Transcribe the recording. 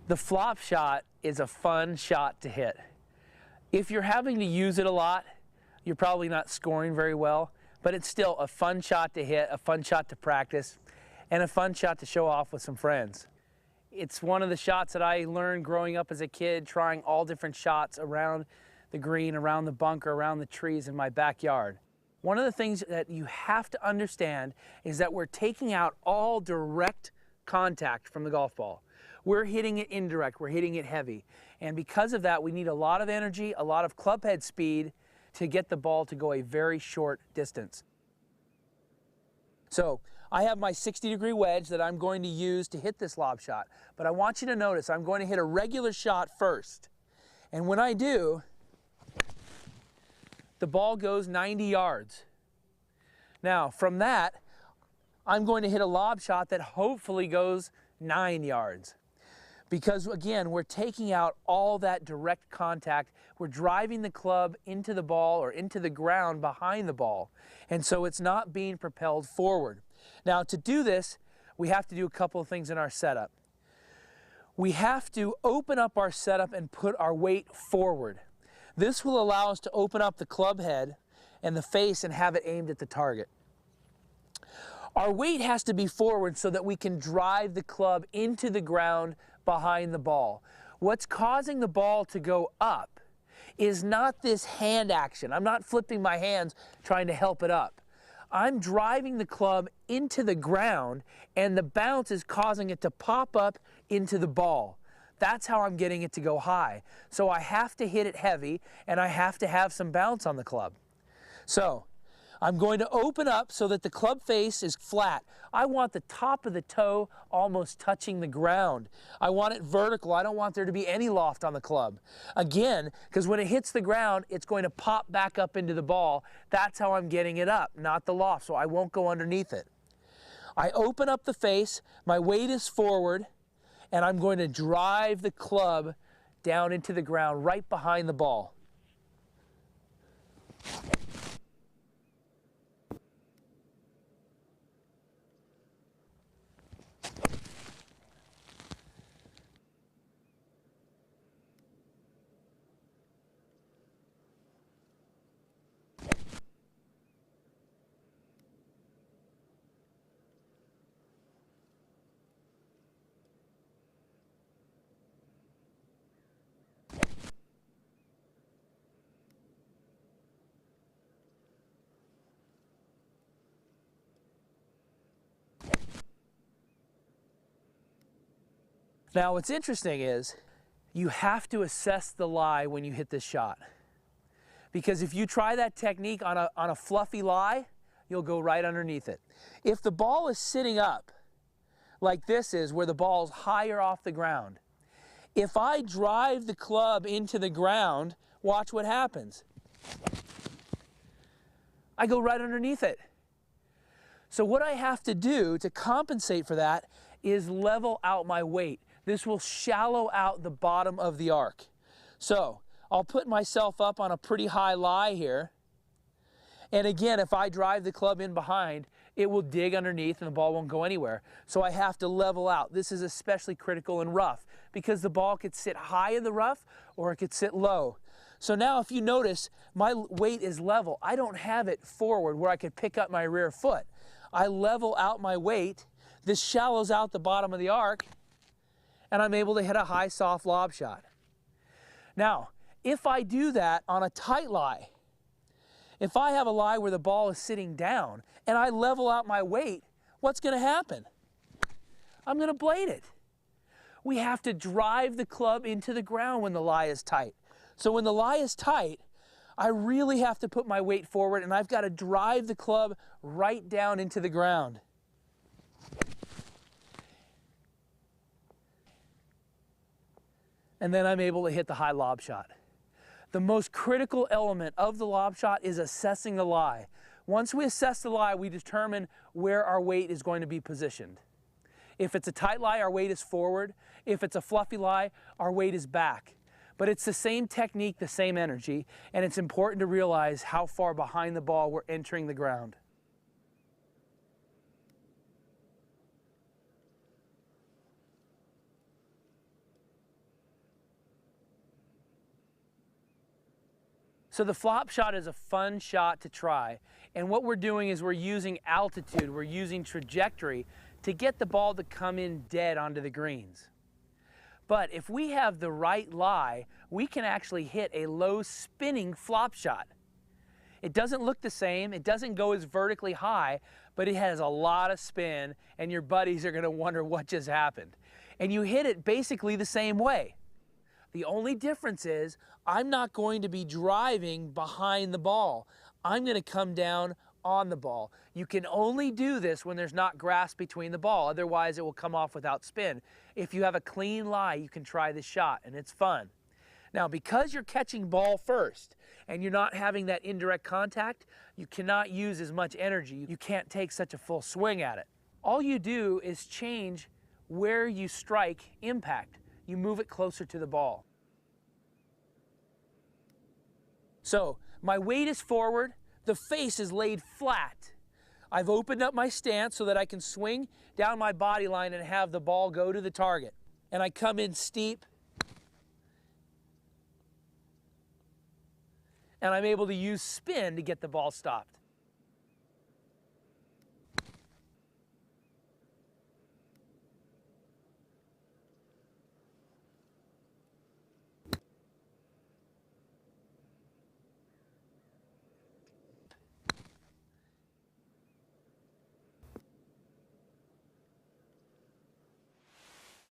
The flop shot is a fun shot to hit. If you're having to use it a lot, you're probably not scoring very well, but it's still a fun shot to hit, a fun shot to practice, and a fun shot to show off with some friends. It's one of the shots that I learned growing up as a kid, trying all different shots around the green, around the bunker, around the trees in my backyard. One of the things that you have to understand is that we're taking out all direct contact from the golf ball. We're hitting it indirect, we're hitting it heavy. And because of that, we need a lot of energy, a lot of club head speed to get the ball to go a very short distance. So I have my 60-degree wedge that I'm going to use to hit this lob shot. But I want you to notice I'm going to hit a regular shot first. And when I do, the ball goes 90 yards. Now, from that, I'm going to hit a lob shot that hopefully goes 9 yards. Because again, we're taking out all that direct contact. We're driving the club into the ball or into the ground behind the ball. And so it's not being propelled forward. Now to do this, we have to do a couple of things in our setup. We have to open up our setup and put our weight forward. This will allow us to open up the club head and the face and have it aimed at the target. Our weight has to be forward so that we can drive the club into the ground behind the ball. What's causing the ball to go up is not this hand action. I'm not flipping my hands trying to help it up. I'm driving the club into the ground and the bounce is causing it to pop up into the ball. That's how I'm getting it to go high. So I have to hit it heavy and I have to have some bounce on the club. So I'm going to open up so that the club face is flat. I want the top of the toe almost touching the ground. I want it vertical. I don't want there to be any loft on the club. Again, because when it hits the ground, it's going to pop back up into the ball. That's how I'm getting it up, not the loft, so I won't go underneath it. I open up the face, my weight is forward, and I'm going to drive the club down into the ground right behind the ball. Now what's interesting is you have to assess the lie when you hit this shot. Because if you try that technique on a fluffy lie, you'll go right underneath it. If the ball is sitting up, like this is, where the ball's higher off the ground, if I drive the club into the ground, watch what happens. I go right underneath it. So what I have to do to compensate for that is level out my weight. This will shallow out the bottom of the arc. So I'll put myself up on a pretty high lie here. And again, if I drive the club in behind, it will dig underneath and the ball won't go anywhere. So I have to level out. This is especially critical in rough because the ball could sit high in the rough or it could sit low. So now if you notice, my weight is level. I don't have it forward where I could pick up my rear foot. I level out my weight. This shallows out the bottom of the arc, and I'm able to hit a high, soft lob shot. Now, if I do that on a tight lie, if I have a lie where the ball is sitting down and I level out my weight, what's going to happen? I'm going to blade it. We have to drive the club into the ground when the lie is tight. So when the lie is tight, I really have to put my weight forward and I've got to drive the club right down into the ground. And then I'm able to hit the high lob shot. The most critical element of the lob shot is assessing the lie. Once we assess the lie, we determine where our weight is going to be positioned. If it's a tight lie, our weight is forward. If it's a fluffy lie, our weight is back. But it's the same technique, the same energy, and it's important to realize how far behind the ball we're entering the ground. So the flop shot is a fun shot to try. And what we're doing is we're using altitude, we're using trajectory to get the ball to come in dead onto the greens. But if we have the right lie, we can actually hit a low spinning flop shot. It doesn't look the same, it doesn't go as vertically high, but it has a lot of spin, and your buddies are going to wonder what just happened. And you hit it basically the same way. The only difference is I'm not going to be driving behind the ball. I'm going to come down on the ball. You can only do this when there's not grass between the ball, otherwise it will come off without spin. If you have a clean lie, you can try this shot, and it's fun. Now, because you're catching ball first and you're not having that indirect contact, you cannot use as much energy. You can't take such a full swing at it. All you do is change where you strike impact. You move it closer to the ball. So my weight is forward, the face is laid flat. I've opened up my stance so that I can swing down my body line and have the ball go to the target. And I come in steep, and I'm able to use spin to get the ball stopped.